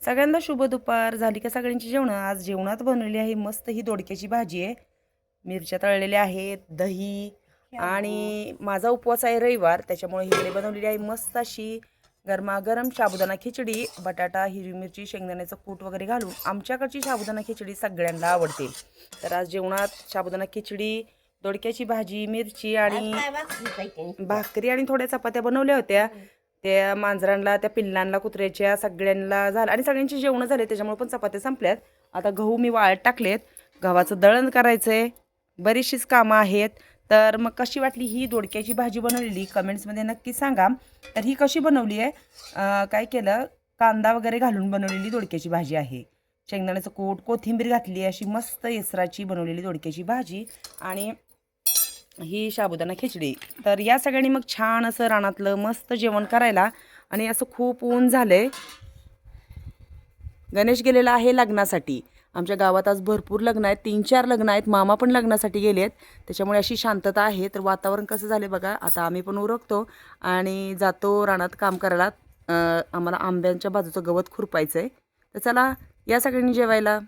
सगळ्यांना शुभ दुपार. झाली का सगळ्यांची जेवणं? आज जेवणात बनवली आहे मस्त ही दोडक्याची भाजी आहे, मिरच्या तळलेल्या आहेत, दही आणि माझा उपवास आहे रविवार, त्याच्यामुळे इकडे बनवलेली आहे मस्त अशी गरमागरम साबुदाणा खिचडी. बटाटा, हिरवी मिरची, शेंगदाण्याचं कूट वगैरे घालून आमच्याकडची साबुदाणा खिचडी सगळ्यांना आवडते. तर आज जेवणात साबुदाणा खिचडी, दोडक्याची भाजी, मिरची आणि भाकरी आणि थोड्या चपात्या बनवल्या होत्या. त्या मांजरांना, त्या पिल्लांना, कुत्र्याच्या सगळ्यांना झालं आणि सगळ्यांची जेवणं झाले, त्याच्यामुळे पण चपात्या संपल्यात. आता गहू मी वाळत टाकलेत, गव्हाचं दळण करायचंय, बरीचशीच कामं आहेत. तर मग कशी वाटली ही दोडक्याची भाजी बनवलेली कमेंट्समध्ये नक्की सांगा. तर ही कशी बनवली आहे, काय केलं, कांदा वगैरे घालून बनवलेली दोडक्याची भाजी आहे. शेंगदाण्याचं कूट, कोथिंबीर घातली, अशी मस्त येसराची बनवलेली दोडक्याची भाजी आणि ही साबुदाणा खिचडी. तर या सगळ्यांनी मग छान असं रानातलं मस्त जेवण करायला. आणि असं खूप ऊन झालंय. गणेश गेलेला आहे लग्नासाठी. आमच्या गावात आज भरपूर लग्न आहेत, 3-4 लग्न आहेत. मामा पण लग्नासाठी गेलेत, त्याच्यामुळे अशी शांतता आहे. तर वातावरण कसं झालं बघा. आता आम्ही पण उरकतो आणि जातो रानात काम करायला. आम्हाला आंब्यांच्या बाजूचं गवत खुरपायचं आहे. तर चला या सगळ्यांनी जेवायला.